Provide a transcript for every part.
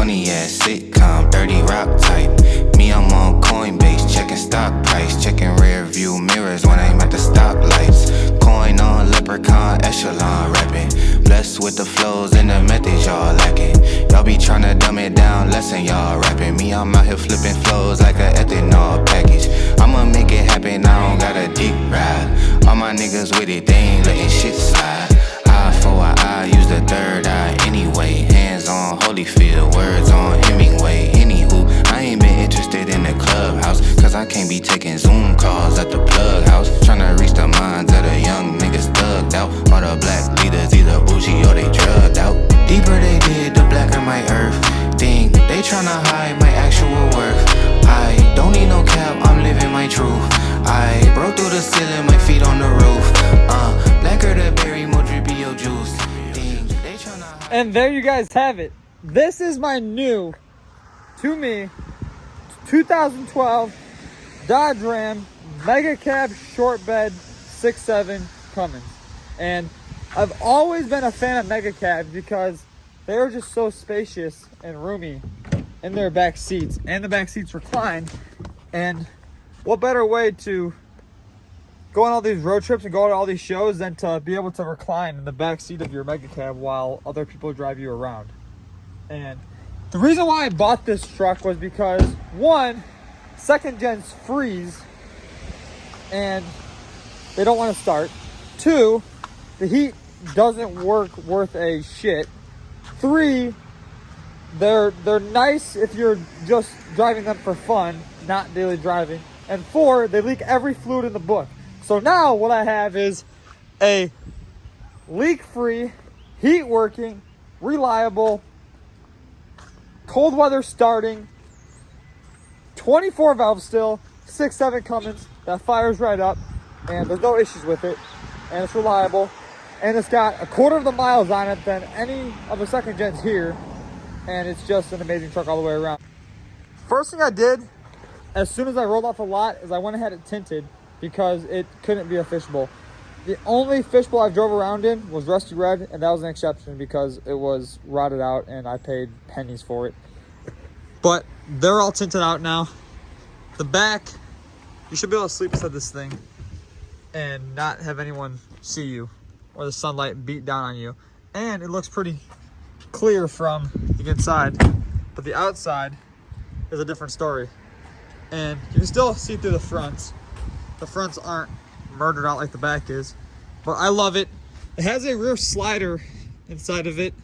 funny ass sitcom, dirty rock type. Me, I'm on Coinbase, checking stock price, checking rear view mirrors when I'm at the stoplights. Coin on leprechaun, echelon rapping. Blessed with the flows and the methods y'all lacking. Y'all be tryna dumb it down, lesson y'all rapping. Me, I'm out here flipping flows like a ethanol package. I'ma make it happen, I don't got a deep ride. All my niggas with it, they ain't letting shit slide. Eye for an eye, use the third eye anyway. Hands on Holyfield, words on Hemingway. Anywho, I ain't been interested in the clubhouse, cause I can't be taking Zoom calls at the plug house. Tryna reach the minds of the young niggas thugged out. All the black leaders either bougie or they drugged out. Deeper they did, the blacker my earth. Think they tryna hide my actual worth. I don't need no cap, I'm living my truth. I broke through the ceiling, my feet on the roof. Blacker the berry, more drippy your juice. Think they tryna hide. And there you guys have it. This is my new, to me, 2012 Dodge Ram Megacab short bed 6.7 Cummins. And I've always been a fan of Megacabs because they are just so spacious and roomy in their back seats, and the back seats recline. And what better way to go on all these road trips and go to all these shows than to be able to recline in the back seat of your Megacab while other people drive you around. And the reason why I bought this truck was because, one, second gens freeze and they don't want to start. Two, the heat doesn't work worth a shit. Three, they're nice if you're just driving them for fun, not daily driving. And four, they leak every fluid in the book. So now what I have is a leak-free, heat-working, reliable, cold weather starting, 24 valve still, 6.7 Cummins that fires right up, and there's no issues with it, and it's reliable, and it's got a quarter of the miles on it than any of the second gens here, and it's just an amazing truck all the way around. First thing I did as soon as I rolled off the lot is I went ahead and tinted because it couldn't be a fishbowl. The only fishbowl I drove around in was Rusty Red, and that was an exception because it was rotted out and I paid pennies for it. But they're all tinted out now. The back, you should be able to sleep inside this thing and not have anyone see you or the sunlight beat down on you. And it looks pretty clear from the inside, but the outside is a different story. And you can still see through the fronts. The fronts aren't murdered out like the back is, but I love it. It has a rear slider inside of it,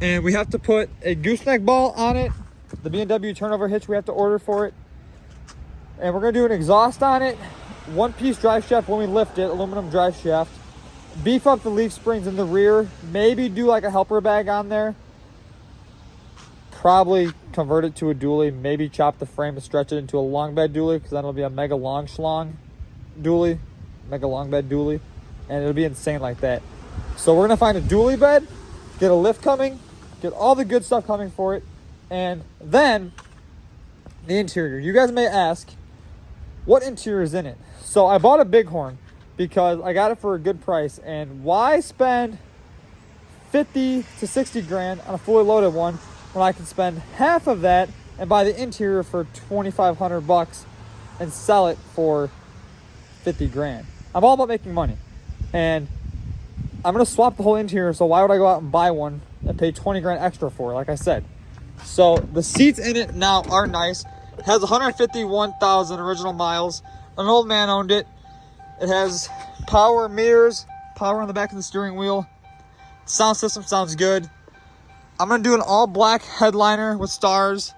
and we have to put a gooseneck ball on it. The B&W turnover hitch we have to order for it, and we're gonna do an exhaust on it, one-piece drive shaft when we lift it, aluminum drive shaft, beef up the leaf springs in the rear, maybe do like a helper bag on there, probably convert it to a dually, maybe chop the frame and stretch it into a long bed dually, because then it'll be a mega long schlong dually, mega long bed dually, and it'll be insane like that. So we're gonna find a dually bed, get a lift coming, get all the good stuff coming for it, and then the interior. You guys may ask, what interior is in it? So I bought a Bighorn because I got it for a good price, and why spend 50 to 60 grand on a fully loaded one when I can spend half of that and buy the interior for 2,500 bucks and sell it for 50 grand. I'm all about making money, and I'm gonna swap the whole interior, so why would I go out and buy one and pay 20 grand extra for it, like I said? So the seats in it now are nice. It has 151,000 original miles. An old man owned it. It has power mirrors, power on the back of the steering wheel. Sound system sounds good. I'm gonna do an all black headliner with stars,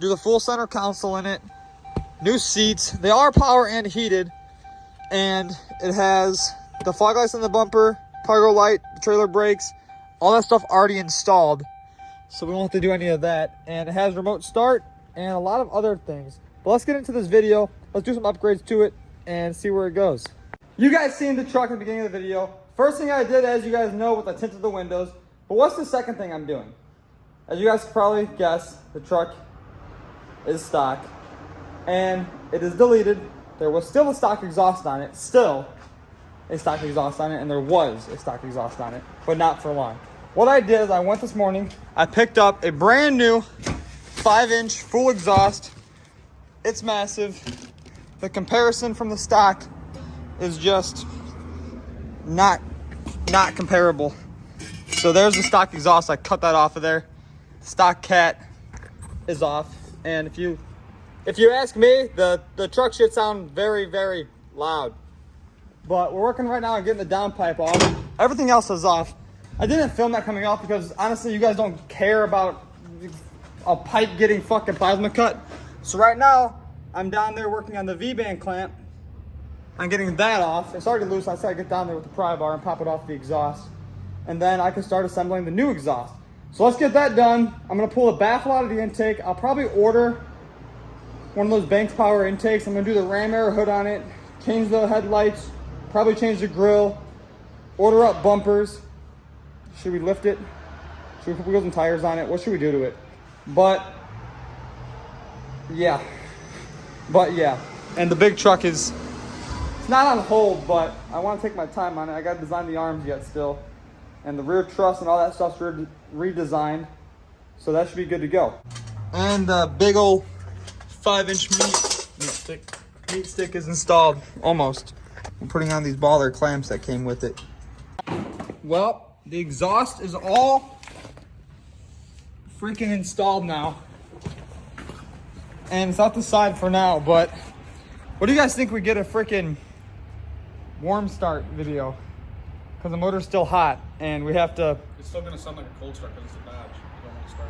do the full center console in it, new seats. They are power and heated, and it has the fog lights on the bumper, cargo light, trailer brakes, all that stuff already installed, so we won't have to do any of that. And it has remote start and a lot of other things. But let's get into this video. Let's do some upgrades to it and see where it goes. You guys seen the truck at the beginning of the video. First thing I did, as you guys know, was I tinted the windows. But what's the second thing I'm doing? As you guys can probably guess, the truck is stock and it is deleted. There was still a stock exhaust on it, and there was a stock exhaust on it, but not for long. What I did is I went this morning, I picked up a brand new 5-inch full exhaust. It's massive. The comparison from the stock is just not comparable. So there's the stock exhaust. I cut that off of there. Stock cat is off. And if you ask me, the truck should sound very, very loud. But we're working right now on getting the downpipe off. Everything else is off. I didn't film that coming off because honestly, you guys don't care about a pipe getting fucking plasma cut. So right now, I'm down there working on the V-band clamp. I'm getting that off. It's already loose. I said I get down there with the pry bar and pop it off the exhaust. And then I can start assembling the new exhaust. So let's get that done. I'm gonna pull the baffle out of the intake. I'll probably order one of those Banks Power intakes. I'm gonna do the ram air hood on it, change the headlights, probably change the grill, order up bumpers. Should we lift it? Should we put wheels and tires on it? What should we do to it? But yeah. And the big truck is, it's not on hold, but I want to take my time on it. I got to design the arms yet still. And the rear truss and all that stuff's redesigned. So that should be good to go. And the big old 5-inch meat stick is installed, almost. I'm putting on these baller clamps that came with it. Well, the exhaust is all freaking installed now. And it's out the side for now, but what do you guys think we get a freaking warm start video? Because the motor's still hot and we have to... It's still going to sound like a cold start because it's a Dodge. You don't want to start.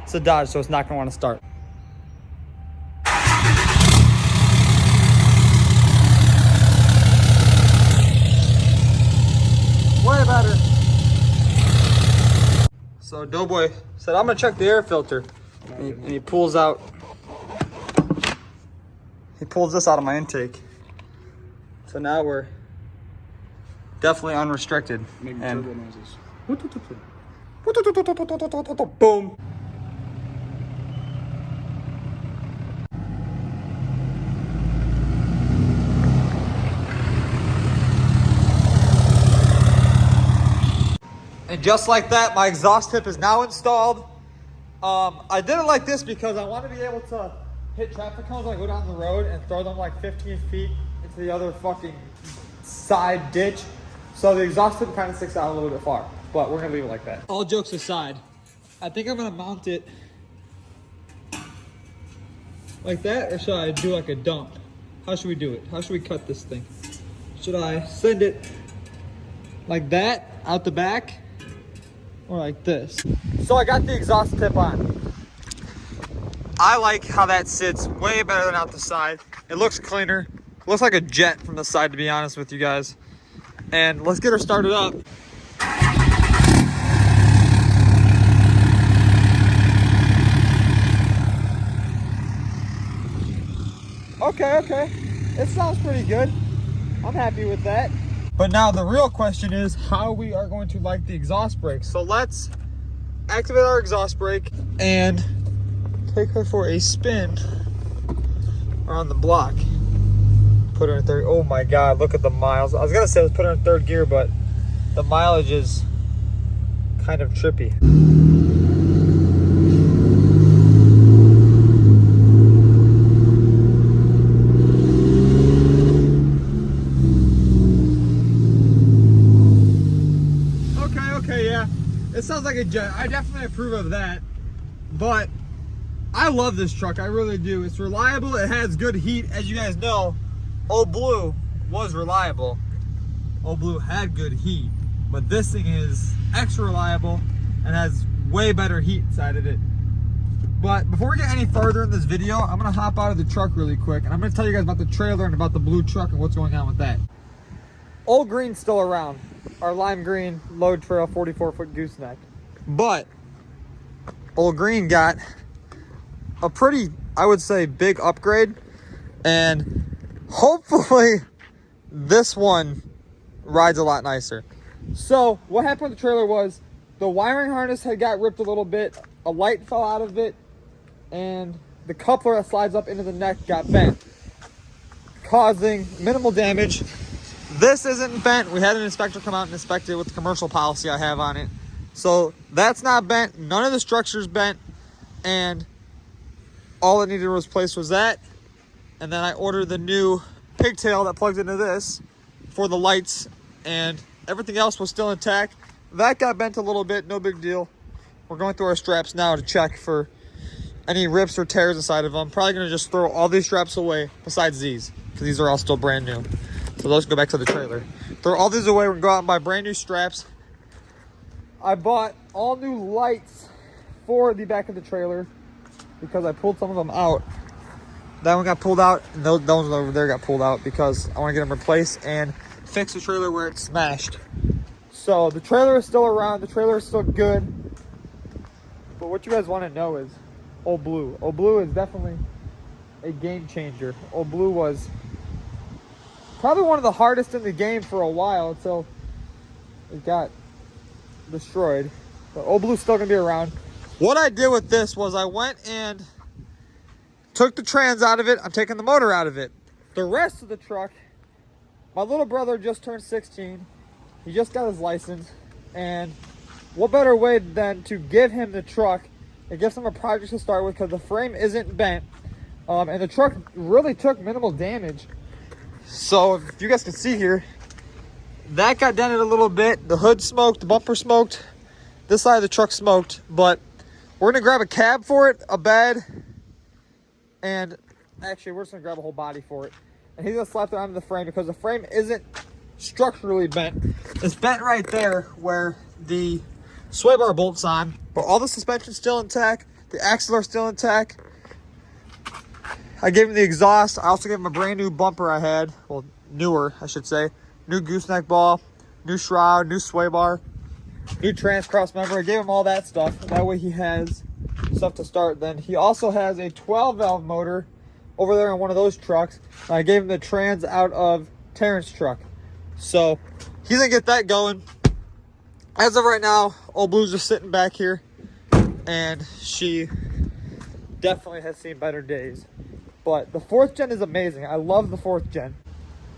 It's a Dodge, so it's not going to want to start. Way better. So Doughboy said, I'm going to check the air filter. And he pulls out... He pulls this out of my intake. So now we're definitely unrestricted. Making and turbo noises. boom. And just like that, my exhaust tip is now installed. I did it like this because I want to be able to hit traffic cones when I go down the road and throw them like 15 feet into the other fucking side ditch. So the exhaust tip kind of sticks out a little bit far, but we're gonna leave it like that. All jokes aside, I think I'm gonna mount it like that, or should I do like a dump? How should we do it? How should we cut this thing? Should I send it like that out the back or like this? So I got the exhaust tip on. I like how that sits way better than out the side. It looks cleaner. It looks like a jet from the side, to be honest with you guys. And let's get her started up. Okay. It sounds pretty good. I'm happy with that. But now the real question is how we are going to like the exhaust brake. So let's activate our exhaust brake and take her for a spin around the block. Put her in third. Oh my God, look at the miles. I was gonna say let's put her in third gear, but the mileage is kind of trippy. Okay, yeah. It sounds like a jet. I definitely approve of that. But I love this truck, I really do. It's reliable, it has good heat. As you guys know, Old Blue was reliable. Old Blue had good heat, but this thing is extra reliable and has way better heat inside of it. But before we get any further in this video, I'm gonna hop out of the truck really quick and I'm gonna tell you guys about the trailer and about the blue truck and what's going on with that. Old Green's still around. Our lime green load trail 44-foot gooseneck. But Old Green got a pretty, I would say, big upgrade, and hopefully this one rides a lot nicer. So what happened with the trailer was the wiring harness had got ripped a little bit, a light fell out of it, and the coupler that slides up into the neck got bent, causing minimal damage. This isn't bent. We had an inspector come out and inspect it with the commercial policy I have on it. So that's not bent. None of the structure's bent. and all it needed was replaced was that. And then I ordered the new pigtail that plugs into this for the lights, and everything else was still intact. That got bent a little bit, no big deal. We're going through our straps now to check for any rips or tears inside of them. Probably gonna just throw all these straps away besides these, because these are all still brand new. So those go back to the trailer. Throw all these away, we're gonna go out and buy brand new straps. I bought all new lights for the back of the trailer because I pulled some of them out. That one got pulled out, and those ones over there got pulled out because I want to get them replaced and fix the trailer where it's smashed. So the trailer is still around, the trailer is still good. But what you guys want to know is Old Blue. Old Blue is definitely a game changer. Old Blue was probably one of the hardest in the game for a while until it got destroyed. But Old Blue's still gonna be around. What I did with this was I went and took the trans out of it. I'm taking the motor out of it. The rest of the truck, my little brother just turned 16. He just got his license, and what better way than to give him the truck and give him a project to start with, because the frame isn't bent, and the truck really took minimal damage. So if you guys can see here, that got dented a little bit. The hood smoked, the bumper smoked, this side of the truck smoked, but we're gonna grab a cab for it, a bed, and actually we're just gonna grab a whole body for it. And he's gonna slap it onto the frame because the frame isn't structurally bent. It's bent right there where the sway bar bolts on, but all the suspension's still intact. The axle are still intact. I gave him the exhaust. I also gave him a brand new bumper I had. Well, newer, I should say. New gooseneck ball, new shroud, new sway bar, new trans cross member. I gave him all that stuff. That way he has stuff to start. Then he also has a 12 valve motor over there in one of those trucks. I gave him the trans out of Taryns' truck. So he's gonna get that going. As of right now, Old Blue's just sitting back here, and she definitely has seen better days. But the 4th gen is amazing. I love the 4th gen.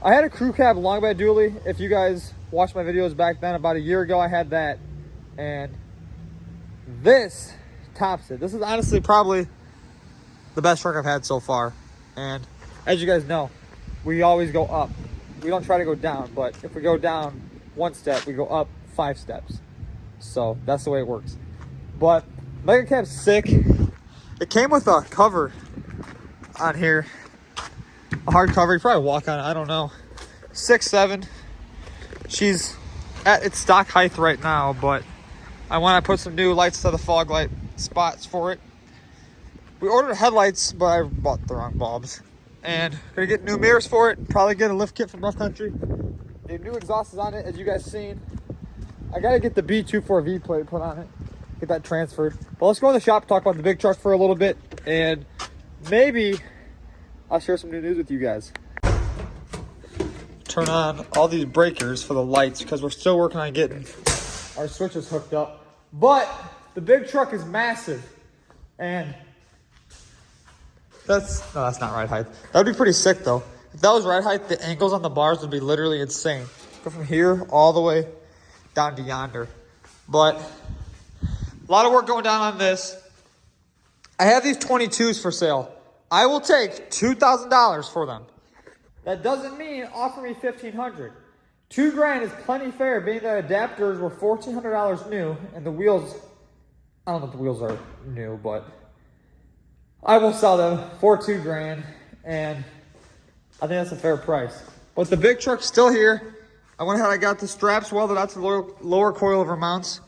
I had a crew cab long bed dually. If you guys watched my videos back then, about a year ago, I had that, and this tops it. This is honestly probably the best truck I've had so far. And as you guys know, we always go up. We don't try to go down, but if we go down 1 step, we go up 5 steps. So that's the way it works. But Megacab's sick. It came with a cover on here, a hard cover. You probably walk on it, I don't know. 6'7". She's at its stock height right now, but I want to put some new lights to the fog light spots for it. We ordered headlights, but I bought the wrong bulbs. And gonna get new mirrors for it. Probably get a lift kit from Rough Country. The new exhaust is on it, as you guys seen. I gotta get the B24V plate put on it. Get that transferred. But let's go in the shop, talk about the big truck for a little bit, and maybe I'll share some new news with you guys. Turn on all these breakers for the lights because we're still working on getting our switches hooked up. But the big truck is massive, and that's not ride height. That would be pretty sick though. If that was ride height, the angles on the bars would be literally insane. Go from here all the way down to yonder. But a lot of work going down on this. I have these 22s for sale. I will take $2,000 for them. That doesn't mean offer me $1,500. $2,000 is plenty fair, being that adapters were $1,400 new, and the wheels, I don't know if the wheels are new, but I will sell them for $2,000, and I think that's a fair price. But the big truck's still here. I went ahead, I got the straps welded out to the lower coilover mounts.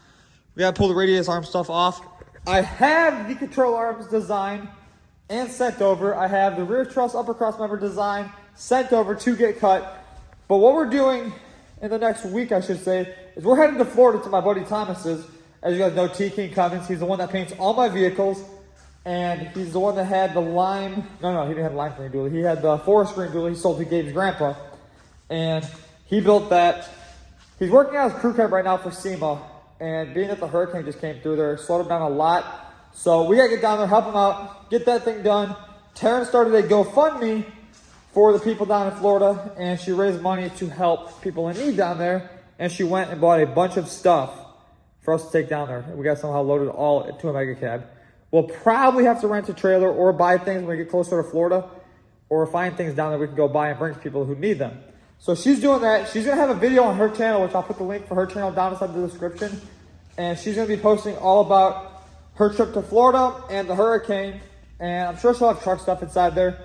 We gotta pull the radius arm stuff off. I have the control arms designed and sent over. I have the rear truss upper cross member design sent over to get cut. But what we're doing in the next week, I should say, is we're heading to Florida to my buddy Thomas's. As you guys know, T. King Cummins, he's the one that paints all my vehicles. And he's the one that had the lime, no, he didn't have the lime green dually. He had the forest green dually he sold to Gabe's grandpa. And he built that. He's working out his crew cab right now for SEMA. And being that the hurricane just came through there, slowed him down a lot. So we gotta get down there, help him out, get that thing done. Taryns started a GoFundMe for the people down in Florida, and she raised money to help people in need down there. And she went and bought a bunch of stuff for us to take down there. We got somehow loaded all into a Megacab. We'll probably have to rent a trailer or buy things when we get closer to Florida, or find things down there we can go buy and bring to people who need them. So she's doing that. She's gonna have a video on her channel, which I'll put the link for her channel down inside the description. And she's gonna be posting all about her trip to Florida and the hurricane. And I'm sure she'll have truck stuff inside there,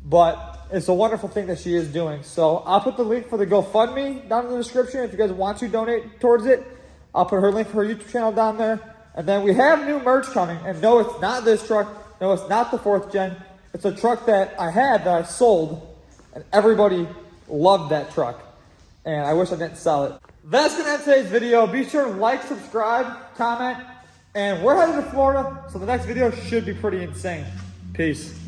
but it's a wonderful thing that she is doing. So I'll put the link for the GoFundMe down in the description if you guys want to donate towards it. I'll put her link for her YouTube channel down there. And then we have new merch coming. And no, it's not this truck. No, it's not the 4th gen. It's a truck that I had that I sold, and everybody loved that truck. And I wish I didn't sell it. That's going to end today's video. Be sure to like, subscribe, comment. And we're headed to Florida, so the next video should be pretty insane. Peace.